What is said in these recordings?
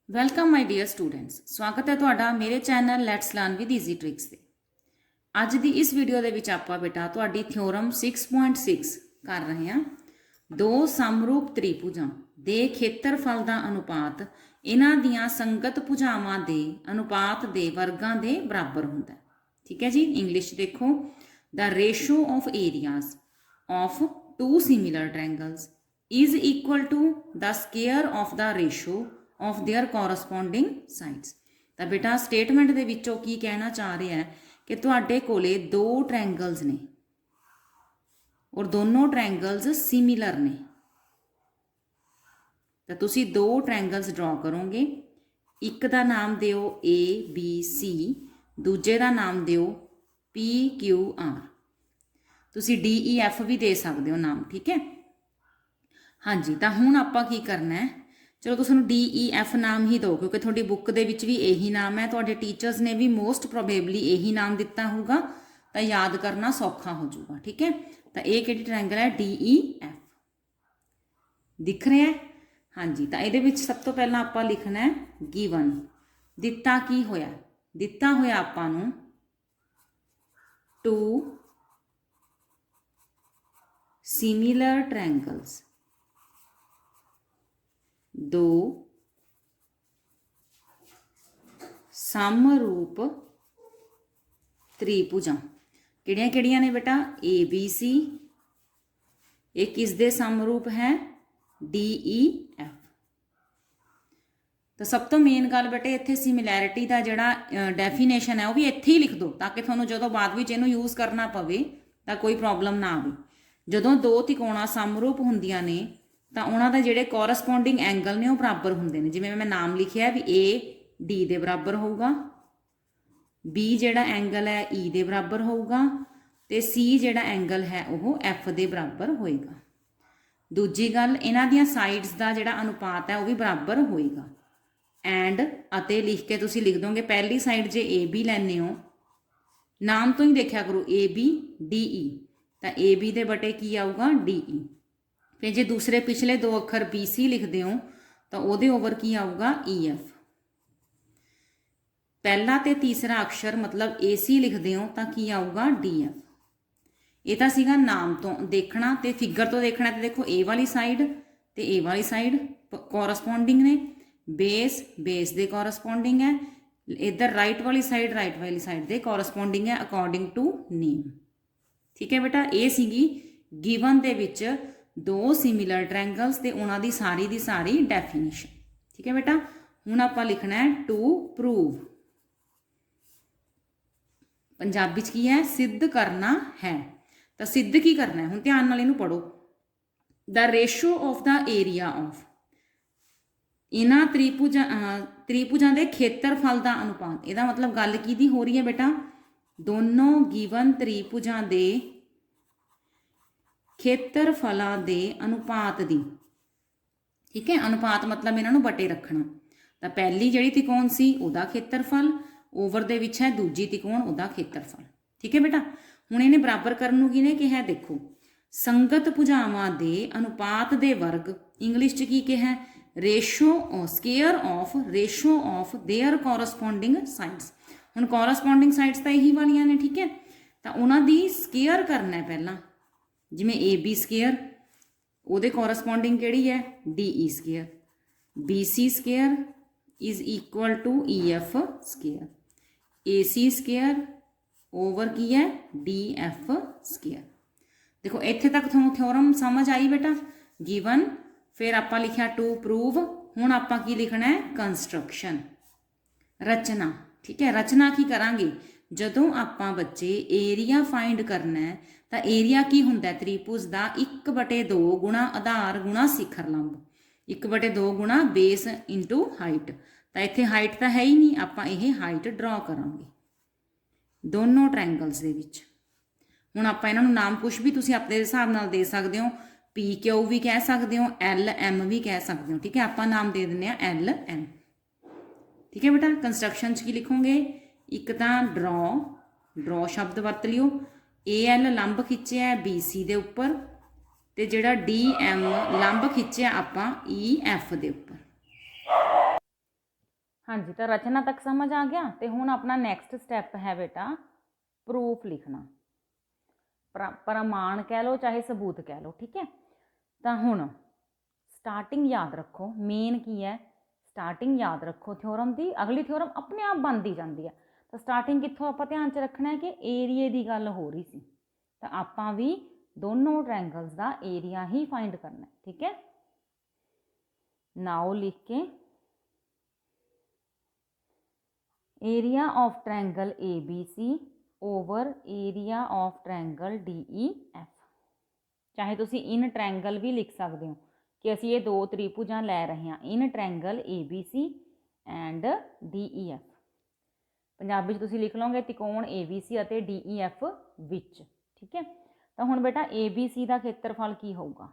Welcome my dear students, ਸਵਾਗਤ ਹੈ ਤੁਹਾਡਾ ਮੇਰੇ channel let's learn with easy tricks ਤੇ। ਅੱਜ ਦੀ ਇਸ ਵੀਡੀਓ ਦੇ ਵਿੱਚ ਆਪਾਂ ਬੇਟਾ ਤੁਹਾਡੀ ਥਿਓਰਮ 6.6 ਕਰ ਰਹੇ ਹਾਂ। ਦੋ ਸਮਰੂਪ ਤ੍ਰਿਭੁਜਾਂ ਦੇ ਖੇਤਰਫਲ ਦਾ ਅਨੁਪਾਤ ਇਹਨਾਂ ਦੀਆਂ ਸੰਗਤ ਭੁਜਾਵਾਂ ਦੇ ਅਨੁਪਾਤ ਦੇ ਵਰਗਾਂ ਦੇ ਬਰਾਬਰ ਹੁੰਦਾ ਹੈ। ਠੀਕ ਹੈ ਜੀ। ਇੰਗਲਿਸ਼ ਦੇਖੋ, the ratio of areas of two similar triangles is equal to the square of the ratio of their corresponding sides। ਤਾਂ ਬੇਟਾ ਸਟੇਟਮੈਂਟ ਦੇ ਵਿੱਚੋਂ ਕੀ ਕਹਿਣਾ ਚਾਹ ਰਿਹਾ ਹੈ ਕਿ ਤੁਹਾਡੇ ਕੋਲੇ ਦੋ ਟ੍ਰਾਇੰਗਲਸ ਨੇ ਔਰ ਦੋਨੋਂ ਟ੍ਰਾਇੰਗਲਸ ਸਿਮਿਲਰ ਨੇ। ਤਾਂ ਤੁਸੀਂ ਦੋ ਟ੍ਰਾਇੰਗਲਸ ਡਰਾ ਕਰੋਗੇ, ਇੱਕ ਦਾ ਨਾਮ ਦਿਓ ABC, ਦੂਜੇ ਦਾ ਨਾਮ ਦਿਓ PQR। ਤੁਸੀਂ DEF ਵੀ ਦੇ ਸਕਦੇ ਹੋ ਨਾਮ, ਠੀਕ ਹੈ। ਹਾਂਜੀ, ਤਾਂ ਹੁਣ ਆਪਾਂ ਕੀ ਕਰਨਾ ਹੈ, ਚਲੋ ਤੁਸੀਂ ਨੂੰ DEF ਨਾਮ ਹੀ ਦਿਓ ਕਿਉਂਕਿ ਤੁਹਾਡੀ ਬੁੱਕ ਦੇ ਵਿੱਚ ਵੀ ਇਹੀ ਨਾਮ ਹੈ, ਤੁਹਾਡੇ ਟੀਚਰਸ ਨੇ ਵੀ ਮੋਸਟ ਪ੍ਰੋਬੇਬਲੀ ਇਹੀ ਨਾਮ ਦਿੱਤਾ ਹੋਊਗਾ, ਤਾਂ ਯਾਦ ਕਰਨਾ ਸੌਖਾ ਹੋ ਜਾਊਗਾ। ਠੀਕ ਹੈ। ਤਾਂ ਇਹ ਕਿਹੜੀ ਟ੍ਰਾਇੰਗਲ ਹੈ? DEF ਦਿਖ ਰਿਹਾ ਹੈ। ਹਾਂਜੀ, ਤਾਂ ਇਹਦੇ ਵਿੱਚ ਸਭ ਤੋਂ ਪਹਿਲਾਂ ਆਪਾਂ ਲਿਖਣਾ ਹੈ ਗਿਵਨ। ਦਿੱਤਾ ਕੀ ਹੋਇਆ? ਦਿੱਤਾ ਹੋਇਆ ਆਪਾਂ ਨੂੰ ਟੂ ਸਿਮਿਲਰ ਟ੍ਰਾਇੰਗਲਸ, ਦੋ ਸਮਰੂਪ ਤ੍ਰਿਭੁਜਾਂ। ਕਿਹੜੀਆਂ ਕਿਹੜੀਆਂ ਨੇ ਬੇਟਾ? ABC, ਇਹ ਕਿਸ ਦੇ ਸਮਰੂਪ ਹੈ? DEF। ਤਾਂ ਸਭ ਤੋਂ ਮੇਨ ਗੱਲ ਬੇਟੇ ਇੱਥੇ ਸਿਮਿਲੈਰਿਟੀ ਦਾ ਜਿਹੜਾ ਡੈਫੀਨੇਸ਼ਨ ਹੈ ਉਹ ਵੀ ਇੱਥੇ ਹੀ ਲਿਖ ਦਿਓ ਤਾਂ ਕਿ ਤੁਹਾਨੂੰ ਜਦੋਂ ਬਾਅਦ ਵਿੱਚ ਇਹਨੂੰ ਯੂਜ਼ ਕਰਨਾ ਪਵੇ ਤਾਂ ਕੋਈ ਪ੍ਰੋਬਲਮ ਨਾ ਆਵੇ। ਜਦੋਂ ਦੋ ਤਿਕੋਣਾਂ ਸਮਰੂਪ ਹੁੰਦੀਆਂ ਨੇ ਤਾਂ ਉਹਨਾਂ ਦੇ ਜਿਹੜੇ ਕੋਰਸਪੋਂਡਿੰਗ ਐਂਗਲ ਨੇ ਉਹ ਬਰਾਬਰ ਹੁੰਦੇ ਨੇ। ਜਿਵੇਂ ਮੈਂ ਨਾਮ ਲਿਖਿਆ ਵੀ AD ਦੇ ਬਰਾਬਰ ਹੋਊਗਾ, B ਜਿਹੜਾ ਐਂਗਲ ਹੈ E ਦੇ ਬਰਾਬਰ ਹੋਊਗਾ, ਤੇ C ਜਿਹੜਾ ਐਂਗਲ ਹੈ ਉਹ F ਦੇ ਬਰਾਬਰ ਹੋਏਗਾ। ਦੂਜੀ ਗੱਲ, ਇਹਨਾਂ ਦੀਆਂ ਸਾਈਡਸ ਦਾ ਜਿਹੜਾ ਅਨੁਪਾਤ ਹੈ ਉਹ ਵੀ ਬਰਾਬਰ ਹੋਏਗਾ। ਐਂਡ ਅਤੇ ਲਿਖ ਕੇ ਤੁਸੀਂ ਲਿਖ ਦੋਗੇ, ਪਹਿਲੀ ਸਾਈਡ ਜੇ AB ਲੈਂਦੇ ਹੋ, ਨਾਮ ਤੋਂ ਹੀ ਦੇਖਿਆ ਕਰੋ ABDE, ਤਾਂ AB ਦੇ ਬਟੇ ਕੀ ਆਊਗਾ? DE। ਫਿਰ ਜੇ ਦੂਸਰੇ ਪਿਛਲੇ ਦੋ ਅੱਖਰ BC ਲਿਖਦੇ ਹੋ ਤਾਂ ਉਹਦੇ ਓਵਰ ਕੀ ਆਊਗਾ? EF। ਪਹਿਲਾ ਤੇ ਤੀਸਰਾ ਅਕਸ਼ਰ ਮਤਲਬ AC ਲਿਖਦੇ ਹੋ ਤਾਂ ਕੀ ਆਊਗਾ? DF। ਇਹ ਤਾਂ ਸੀਗਾ ਨਾਮ ਤੋਂ ਦੇਖਣਾ, ਤੇ ਫਿਗਰ ਤੋਂ ਦੇਖਣਾ ਤੇ ਦੇਖੋ A ਵਾਲੀ ਸਾਈਡ ਤੇ A ਵਾਲੀ ਸਾਈਡ ਕੋਰਸਪੋਂਡਿੰਗ ਨੇ, ਬੇਸ ਦੇ ਕੋਰਸਪੋਂਡਿੰਗ ਹੈ, ਇੱਧਰ ਰਾਈਟ ਵਾਲੀ ਸਾਈਡ ਦੇ ਕੋਰਸਪੋਂਡਿੰਗ ਹੈ ਅਕੋਰਡਿੰਗ ਟੂ ਨੇਮ। ਠੀਕ ਹੈ ਬੇਟਾ, ਇਹ ਸੀਗੀ ਗਿਵਨ ਦੇ ਵਿੱਚ ਦੋ ਸਿਮਿਲਰ ਟ੍ਰਾਇੰਗਲਸ ਤੇ ਉਹਨਾਂ ਦੀ ਸਾਰੀ ਡੈਫੀਨੇਸ਼ਨ। ਠੀਕ ਹੈ ਬੇਟਾ, ਹੁਣ ਆਪਾਂ ਲਿਖਣਾ ਹੈ ਟੂ ਪ੍ਰੂਵ। ਪੰਜਾਬੀ ਚ ਕੀ ਹੈ? ਸਿੱਧ ਕਰਨਾ ਹੈ। ਤਾਂ ਸਿੱਧ ਕੀ ਕਰਨਾ ਹੈ? ਹੁਣ ਧਿਆਨ ਨਾਲ ਇਹਨੂੰ ਪੜੋ। ਦ ਰੇਸ਼ੋ ਆਫ ਦਾ ਏਰੀਆ ਆਫ, ਇਹਨਾਂ ਤ੍ਰਿਭੁਜਾਂ ਦੇ ਖੇਤਰਫਲ ਦਾ ਅਨੁਪਾਤ। ਇਹਦਾ ਮਤਲਬ ਗੱਲ ਕਿਹਦੀ ਹੋ ਰਹੀ ਹੈ ਬੇਟਾ? ਦੋਨੋਂ ਗਿਵਨ ਤ੍ਰਿਭੁਜਾਂ ਦੇ ਖੇਤਰਫਲਾਂ ਦੇ ਅਨੁਪਾਤ ਦੀ। ਠੀਕ ਹੈ, ਅਨੁਪਾਤ ਮਤਲਬ ਇਹਨਾਂ ਨੂੰ ਬਟੇ ਰੱਖਣਾ। ਤਾਂ ਪਹਿਲੀ ਜਿਹੜੀ ਤਿਕੋਣ ਸੀ ਉਹਦਾ ਖੇਤਰਫਲ ਓਵਰ ਦੇ ਵਿੱਚ ਹੈ, ਦੂਜੀ ਤਿਕੋਣ ਉਹਦਾ ਖੇਤਰਫਲ। ਠੀਕ ਹੈ ਬੇਟਾ, ਹੁਣ ਇਹਨੇ ਬਰਾਬਰ ਕਰਨ ਨੂੰ ਕਿਹਨੇ ਕਿਹਾ? ਦੇਖੋ, ਸੰਗਤ ਭੁਜਾਵਾਂ ਦੇ ਅਨੁਪਾਤ ਦੇ ਵਰਗ। ਇੰਗਲਿਸ਼ 'ਚ ਕੀ ਕਿਹਾ? Ratio square of ratio of there corresponding sides. ਹੁਣ ਕੋਰਸਪੋਂਡਿੰਗ ਸਾਈਡਸ ਤਾਂ ਇਹੀ ਵਾਲੀਆਂ ਨੇ। ਠੀਕ ਹੈ, ਤਾਂ ਉਹਨਾਂ ਦੀ ਸਕੇਅਰ ਕਰਨਾ ਹੈ ਪਹਿਲਾਂ। ਜਿਵੇਂ AB ਸਕੇਅਰ, ਉਹਦੇ ਕੋਰਸਪੋਂਡਿੰਗ ਕਿਹੜੀ ਹੈ? DE square. BC square is equal to EF square. AC square over ਕੀ ਹੈ? DF square. ਦੇਖੋ ਇੱਥੇ ਤੱਕ ਤੁਹਾਨੂੰ ਥਿਓਰਮ ਸਮਝ ਆਈ ਬੇਟਾ? ਗਿਵਨ, ਫਿਰ ਆਪਾਂ ਲਿਖਿਆ ਟੂ ਪ੍ਰੂਵ। ਹੁਣ ਆਪਾਂ ਕੀ ਲਿਖਣਾ ਹੈ? ਕੰਸਟਰਕਸ਼ਨ, ਰਚਨਾ। ਠੀਕ ਹੈ, ਰਚਨਾ ਕੀ ਕਰਾਂਗੇ? ਜਦੋਂ ਆਪਾਂ ਬੱਚੇ ਏਰੀਆ ਫਾਈਂਡ ਕਰਨਾ ਹੈ ਤਾਂ ਏਰੀਆ ਕੀ ਹੁੰਦਾ? ਤ੍ਰਿਭੁਜ ਦਾ 1/2 ਗੁਣਾ ਆਧਾਰ ਗੁਣਾ ਸਿਖਰ ਲੰਬ, 1/2 ਗੁਣਾ ਬੇਸ ਇੰਟੂ ਹਾਈਟ। ਤਾਂ ਇੱਥੇ ਹਾਈਟ ਤਾਂ ਹੈ ਹੀ ਨਹੀਂ, ਆਪਾਂ ਇਹ ਹਾਈਟ ਡਰਾ ਕਰਾਂਗੇ ਦੋਨੋਂ ਟ੍ਰਾਇੰਗਲਸ ਦੇ ਵਿੱਚ। ਹੁਣ ਆਪਾਂ ਇਹਨਾਂ ਨੂੰ ਨਾਮ ਕੁਛ ਵੀ ਤੁਸੀਂ ਆਪਣੇ ਹਿਸਾਬ ਨਾਲ ਦੇ ਸਕਦੇ ਹੋ, PQ ਵੀ ਕਹਿ ਸਕਦੇ ਹੋ, LM ਵੀ ਕਹਿ ਸਕਦੇ ਹੋ। ਠੀਕ ਹੈ, ਆਪਾਂ ਨਾਮ ਦੇ ਦਿੰਦੇ ਹਾਂ LM। ਠੀਕ ਹੈ ਬੇਟਾ, ਕੰਸਟਰਕਸ਼ਨ 'ਚ ਕੀ ਲਿਖੋਗੇ? ਇੱਕ ਤਾਂ ਡਰਾ ਸ਼ਬਦ ਵਰਤ ਲਿਓ। AL ਲੰਬ ਖਿੱਚਿਆ BC ਦੇ ਉੱਪਰ, ਤੇ ਜਿਹੜਾ DM ਲੰਬ ਖਿੱਚਿਆ ਆਪਾਂ EF ਦੇ ਉੱਪਰ। हाँ जी, तो रचना तक समझ आ गया। तो हुण अपना नैक्सट स्टैप है बेटा प्रूफ लिखना, प्रमाण कह लो चाहे सबूत कह लो, ठीक है। तो हुण स्टार्टिंग याद रखो, मेन की है स्टार्टिंग याद रखो थ्योरम की, अगली थ्योरम अपने आप बनती जाती है। तो स्टार्टिंग कित्थों आपां ध्यान च रखना है कि एरिए की गल हो रही सी, तो आपां भी दोनों ट्रायंगल्स का एरिया ही फाइंड करना है, ठीक है। नाउ लिख के area of triangle A B C over area of triangle D E F, चाहे तुसी इन ट्रायंगल भी लिख सकते हो कि असी ये दो त्रिभुजां लै रहे हैं, इन triangle A B C and D E F. Punjabi च तुसी लिख लोगे त्रिकोण ए बी सी और डी ई एफ विच, ठीक है। तो हुण बेटा ए बी सी का खेत्रफल की होगा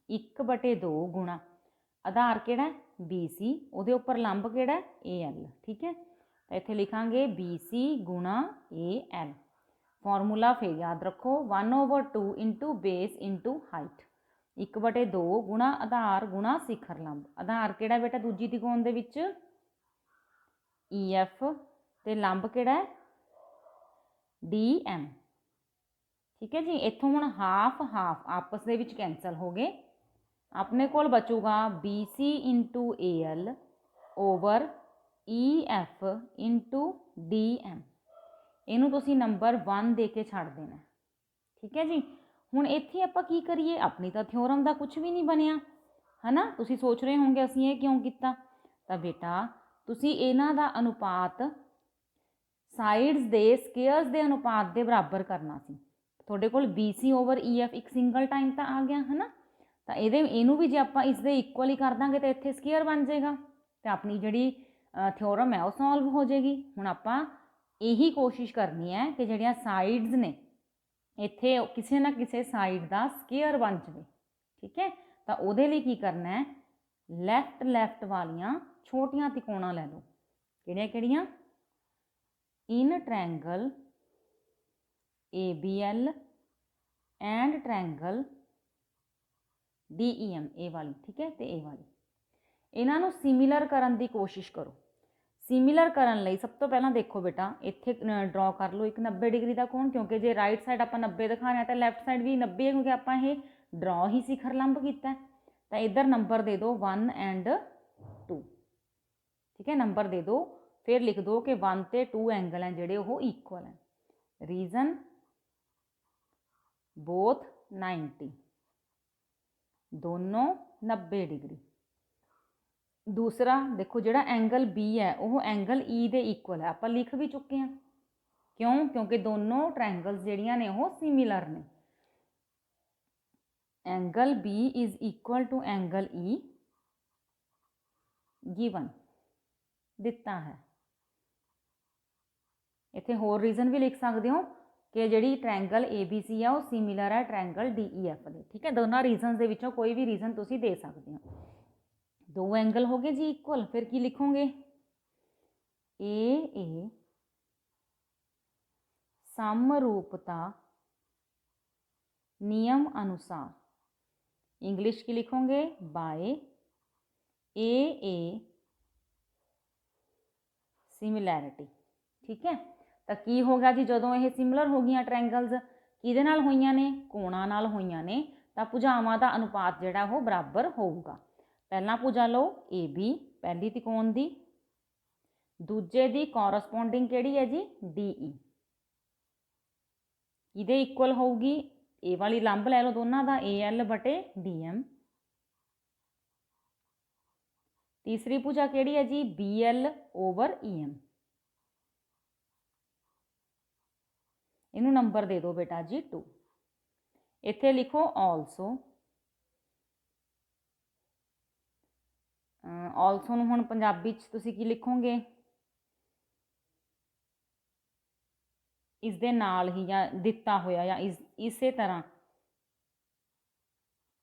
1/2 गुणा आधार किहड़ा बी सी, उहदे उपर लंब किहड़ा ए एल, ठीक है। तो इत्थे लिखांगे बी सी गुणा ए एल। फॉर्मूला फिर याद रखो 1/2 इंटू बेस इंटू हाइट, 1/2 गुणा आधार गुणा शिखर लंब। आधार किहड़ा बेटा दूजी त्रिकोण दे विच ई एफ, ते लंब किहड़ा डी एम, ठीक है जी। इत्थों हुण हाफ हाफ आपस दे विच कैंसल हो गए, अपने कोल बचूगा B C into A L over E F into D M. इनू तुसी नंबर 1 दे के छड़ देना, ठीक है जी। हुण इत्थे आपां की करिए, अपनी तो थ्योरम का कुछ भी नहीं बनिया है ना। तुसी सोच रहे होंगे असीं ये क्यों किया, तो बेटा तुसी इन्हां दा अनुपात साइड्स दे स्केयर्स दे अनुपात दे बराबर करना सी। तुहाडे कोल B C over E F एक सिंगल टाइम तो आ गया है ना, तो इनू भी जे आपां इस दे इक्वल ही कर देंगे तो इत्थे स्केयर बन जाएगा, तो अपनी जिहड़ी थ्योरम है वह सॉल्व हो जाएगी। हुण आपां यही कोशिश करनी है कि जिहड़ियां साइड्स ने इत्थे किसी ना किसी साइड का स्केयर बन जाए, ठीक है। तो उहदे लई की करना है, लैफ्ट लैफ्ट वालियां छोटियां त्रिकोणां लै लो, किहड़ियां किहड़ियां in triangle A B L and triangle D E M, A वाली, ठीक है, तो ए वाली। इन्हां नूं सिमिलर करन दी कोशिश करो। सिमिलर करन लई सब तो पहला देखो बेटा इत्थे ड्रॉ कर लो एक 90 डिग्री का कोण, क्योंकि जे राइट साइड आपां 90 दिखाना है तो लैफ्ट साइड भी 90 है, क्योंकि आपां ये ड्रॉ ही शिखर लंब किया है। तो इधर नंबर दे दो 1 एंड 2, ठीक है, नंबर दे दो। फिर लिख दो कि 1 ते 2 एंगल हैं जिहड़े वो इक्वल हैं, रीजन बोथ 90, दोनों 90 डिग्री। दूसरा देखो जिहड़ा एंगल बी है वह एंगल ई दे इक्वल है, आप लिख भी चुके हैं, क्यों, क्योंकि दोनों ट्रायंगल्स जिहड़ियां ने वो सिमिलर ने। Angle B is equal to angle E given दिता है। इत्थे होर रीजन भी लिख सकते हो कि जिहड़ी ट्रायंगल ए बी सी है वो सिमिलर है ट्रायंगल डी ई एफ दे, ठीक है। दोनों रीजन के विचों कोई भी रीजन तुसी दे सकते हो। दो एंगल हो गए जी इक्वल, फिर की लिखोगे ए समरूपता नियम अनुसार, इंग्लिश की लिखोगे बाय ए सिमिलैरिटी, ठीक है। तो की हो गया जी जदों ये सिमिलर हो गई ट्रायंगल्स किहदे नाल होईयां ने, कोणां नाल होईयां ने, तो भुजावां दा अनुपात जिहड़ा वो बराबर होऊगा। पहला भुजा लो ए बी पहली त्रिकोण दी, दूजे दी कॉरसपोंडिंग किहड़ी है जी डी ई, किहदे इक्वल होगी ए वाली लंब लै लो दोनों का ए एल बटे डी एम। तीसरी भुजा किहड़ी है जी B L over E M, इनू नंबर दे दो बेटा जी 2। इत्थे लिखो ऑलसो, ऑलसो नूं हुण पंजाबी च तुसीं की लिखोगे इस दे नाल ही या दिता होया या इसे तरह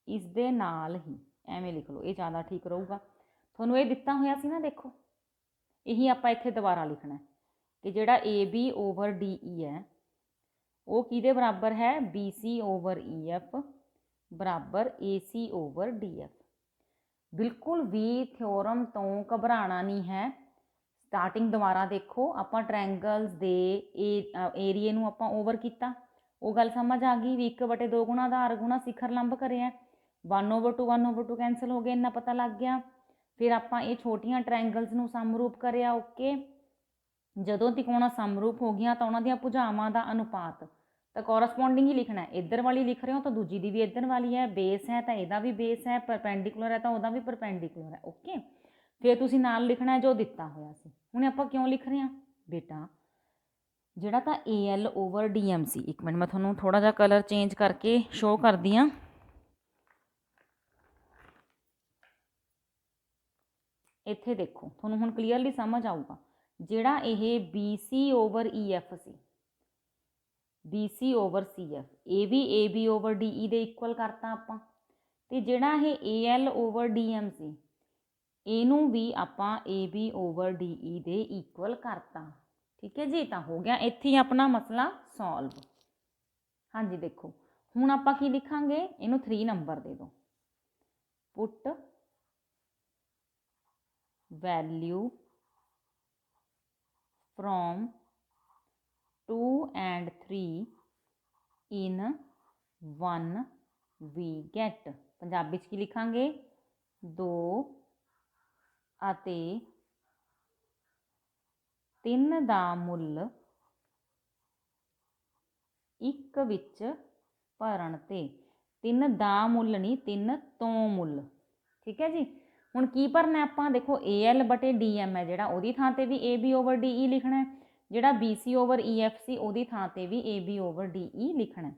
इस दे नाल ही एवें लिख लो, ये ज़्यादा ठीक रहूगा। थोनों ये दिता होया सी ना, देखो यही आपां इत्थे दोबारा लिखना है कि जिहड़ा A B over D E है वो किहदे बराबर है B C over E F बराबर A C over D F. बिल्कुल भी थ्योरम तो घबराना नहीं है, ਸਟਾਰਟਿੰਗ ਦੁਬਾਰਾ ਦੇਖੋ, ਆਪਾਂ ਟ੍ਰਾਇੰਗਲਸ ਦੇ ਏਰੀਏ ਨੂੰ ਆਪਾਂ ਓਵਰ ਕੀਤਾ, ਉਹ ਗੱਲ ਸਮਝ ਆ ਗਈ ਵੀ 1/2 ਗੁਣਾ ਆਧਾਰ ਗੁਣਾ ਸਿਖਰ ਲੰਬ ਕਰਿਆ, 1/2 1/2 ਕੈਂਸਲ ਹੋ ਗਏ, ਇੰਨਾ ਪਤਾ ਲੱਗ ਗਿਆ। ਫਿਰ ਆਪਾਂ ਇਹ ਛੋਟੀਆਂ ਟ੍ਰਾਇੰਗਲਸ ਨੂੰ ਸਮਰੂਪ ਕਰਿਆ। ਓਕੇ, ਜਦੋਂ ਤਿਕੋਣਾ ਸਮਰੂਪ ਹੋ ਗਈਆਂ ਤਾਂ ਉਹਨਾਂ ਦੀਆਂ ਭੁਜਾਵਾਂ ਦਾ ਅਨੁਪਾਤ ਤਾਂ ਕੋਰਸਪੋਂਡਿੰਗ ਹੀ ਲਿਖਣਾ ਹੈ। ਇੱਧਰ ਵਾਲੀ ਲਿਖ ਰਹੇ ਹੋ ਤਾਂ ਦੂਜੀ ਦੀ ਵੀ ਇੱਧਰ ਵਾਲੀ ਹੈ, ਬੇਸ ਹੈ ਤਾਂ ਇਹਦਾ ਵੀ ਬੇਸ ਹੈ, ਪਰਪੈਂਡੀਕੂਲਰ ਹੈ ਤਾਂ ਉਹਦਾ ਵੀ ਪਰਪੈਂਡੀਕੂਲਰ ਹੈ। ਓਕੇ, ਫਿਰ ਤੁਸੀਂ ਨਾਲ ਲਿਖਣਾ ਜੋ ਦਿੱਤਾ ਹੋਇਆ ਸੀ। ਹੁਣ ਆਪਾਂ ਕਿਉਂ ਲਿਖ ਰਹੇ ਹਾਂ ਬੇਟਾ, ਜਿਹੜਾ ਤਾਂ AL/DM ਸੀ, ਇੱਕ ਮਿੰਟ ਮੈਂ ਤੁਹਾਨੂੰ ਥੋੜਾ ਜਿਹਾ ਕਲਰ ਚੇਂਜ ਕਰਕੇ ਸ਼ੋ ਕਰਦੀ ਹਾਂ। ਇੱਥੇ ਦੇਖੋ, ਤੁਹਾਨੂੰ ਹੁਣ ਕਲੀਅਰਲੀ ਸਮਝ ਆਊਗਾ। ਜਿਹੜਾ ਇਹ BC/EF ਸੀ, BC/CF, ਇਹ ਵੀ AB/DE ਦੇ ਇਕੁਅਲ ਕਰਤਾ ਆਪਾਂ, ਤੇ ਜਿਹੜਾ ਇਹ AL/DM ਸੀ, ਇਹਨੂੰ ਵੀ ਆਪਾਂ AB/DE ਦੇ ਇਕੁਅਲ ਕਰਤਾ। ਠੀਕ ਹੈ ਜੀ, ਤਾਂ ਹੋ ਗਿਆ ਇੱਥੇ ਆਪਣਾ ਮਸਲਾ ਸੋਲਵ। ਹਾਂਜੀ ਦੇਖੋ, ਹੁਣ ਆਪਾਂ ਕੀ ਲਿਖਾਂਗੇ, ਇਹਨੂੰ 3 ਨੰਬਰ ਦੇ ਦਿਓ। Put value from 2 and 3 in 1 we get। Punjabi 'ਚ ਕੀ ਲਿਖਾਂਗੇ, 2 ਅਤੇ 3 ਦਾ ਮੁੱਲ 1 ਵਿੱਚ ਭਰਨ ਤੇ। 3 ਦਾ ਮੁੱਲ ਨਹੀਂ, 3 ਤੋਂ ਮੁੱਲ। ਠੀਕ ਹੈ ਜੀ, ਹੁਣ ਕੀ ਭਰਨਾ ਆਪਾਂ, ਦੇਖੋ AL/DM ਹੈ ਜਿਹੜਾ, ਉਹਦੀ ਥਾਂ ਤੇ ਵੀ AB/DE ਲਿਖਣਾ, ਜਿਹੜਾ BC/EF ਸੀ ਉਹਦੀ ਥਾਂ ਤੇ ਵੀ AB/DE ਲਿਖਣਾ।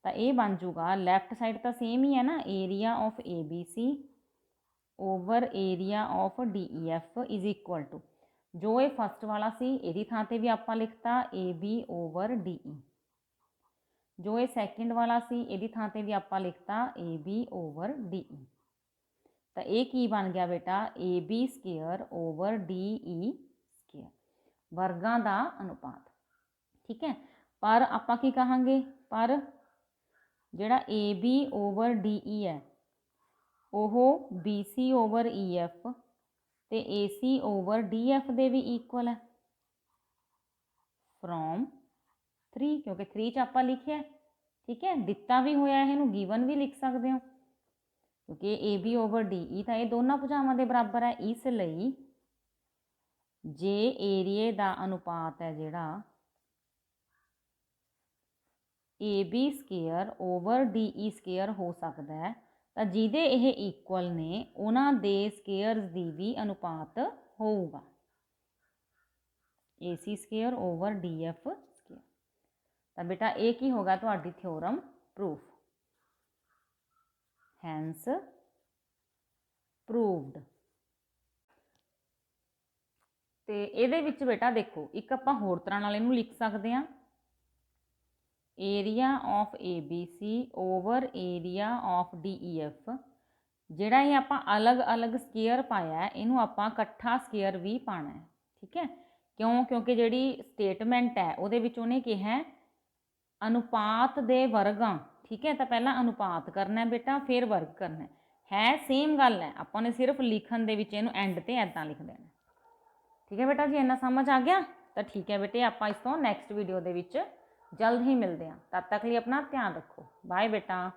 ਤਾਂ ਇਹ ਬਣ ਜੂਗਾ, ਲੈਫਟ ਸਾਈਡ ਤਾਂ ਸੇਮ ਹੀ ਹੈ ਨਾ, area of ABC over area of DEF is equal to, ਜੋ ਇਹ ਫਸਟ ਵਾਲਾ ਸੀ ਇਹਦੀ ਥਾਂ ਤੇ ਵੀ ਆਪਾਂ ਲਿਖਤਾ AB/DE, ਜੋ ਇਹ ਸੈਕਿੰਡ ਵਾਲਾ ਸੀ ਇਹਦੀ ਥਾਂ ਤੇ ਵੀ ਆਪਾਂ ਲਿਖਤਾ AB/DE। ਤਾਂ ਇਹ ਕੀ ਬਣ ਗਿਆ ਬੇਟਾ, AB² DE², ਵਰਗਾਂ ਦਾ ਅਨੁਪਾਤ। ਠੀਕ ਹੈ, ਪਰ ਆਪਾਂ ਕੀ ਕਹਾਂਗੇ, ਪਰ ਜਿਹੜਾ AB/DE ਹੈ ਉਹ BC/EF ਤੇ AC/DF ਦੇ ਵੀ ਇਕੁਅਲ ਹੈ ਫਰੋਮ 3, ਕਿਉਂਕਿ 3 'ਚ ਆਪਾਂ ਲਿਖਿਆ। ਠੀਕ ਹੈ, ਦਿੱਤਾ ਵੀ ਹੋਇਆ, ਇਹਨੂੰ ਗਿਵਨ ਵੀ ਲਿਖ ਸਕਦੇ ਹੋ, ਕਿਉਂਕਿ AB/DE ਤਾਂ ਇਹ ਦੋਨਾਂ ਭੁਜਾਵਾਂ ਦੇ ਬਰਾਬਰ ਹੈ। ਇਸ ਲਈ ਜੇ ਏਰੀਏ ਦਾ ਅਨੁਪਾਤ ਹੈ ਜਿਹੜਾ AB² ਹੋ ਸਕਦਾ ਹੈ, ਤਾਂ ਜਿਹਦੇ ਇਹ ਇਕੁਅਲ ਨੇ ਉਹਨਾਂ ਦੇ ਸਕੇਅਰਸ ਦੀ ਵੀ ਅਨੁਪਾਤ ਹੋਊਗਾ, AC² DF²। ਤਾਂ ਬੇਟਾ ਇਹ ਕੀ ਹੋਗਾ, ਤੁਹਾਡੀ ਥਿਓਰਮ ਪ੍ਰੂਫ, ਹੈਂਸ ਪ੍ਰੂਵਡ। ਤੇ ਇਹਦੇ ਵਿੱਚ ਬੇਟਾ ਦੇਖੋ, ਇੱਕ ਆਪਾਂ ਹੋਰ ਤਰ੍ਹਾਂ ਨਾਲ ਇਹਨੂੰ ਲਿਖ ਸਕਦੇ ਹਾਂ, area of ABC over area of DEF। ਜਿਹੜਾ ਇਹ ਆਪਾਂ ਅਲੱਗ-ਅਲੱਗ ਸਕੇਅਰ ਪਾਇਆ, ਇਹਨੂੰ ਆਪਾਂ ਇਕੱਠਾ ਸਕੇਅਰ ਵੀ ਪਾਣਾ ਹੈ। ਠੀਕ ਹੈ, ਕਿਉਂ, ਕਿਉਂਕਿ ਜਿਹੜੀ ਸਟੇਟਮੈਂਟ ਹੈ ਉਹਦੇ ਵਿੱਚ ਉਹਨੇ ਕਿਹਾ ਅਨੁਪਾਤ ਦੇ ਵਰਗਾਂ। ਠੀਕ ਹੈ, ਤਾਂ ਪਹਿਲਾਂ ਅਨੁਪਾਤ ਕਰਨਾ ਬੇਟਾ, ਫਿਰ ਵਰਗ ਕਰਨਾ ਹੈ, ਸੇਮ ਗੱਲ ਹੈ, ਆਪਾਂ ਨੇ ਸਿਰਫ ਲਿਖਣ ਦੇ ਵਿੱਚ ਇਹਨੂੰ ਐਂਡ ਤੇ ਐਦਾਂ ਲਿਖ ਦੇਣਾ। ਠੀਕ ਹੈ ਬੇਟਾ ਜੀ, ਇੰਨਾ ਸਮਝ ਆ ਗਿਆ ਤਾਂ ਠੀਕ ਹੈ ਬੇਟੇ, ਆਪਾਂ ਇਸ ਤੋਂ ਨੈਕਸਟ ਵੀਡੀਓ ਦੇ ਵਿੱਚ ਜਲਦ ਹੀ ਮਿਲਦੇ ਹਾਂ। ਤਦ ਤੱਕ ਲਈ ਆਪਣਾ ਧਿਆਨ ਰੱਖੋ। ਬਾਏ ਬੇਟਾ।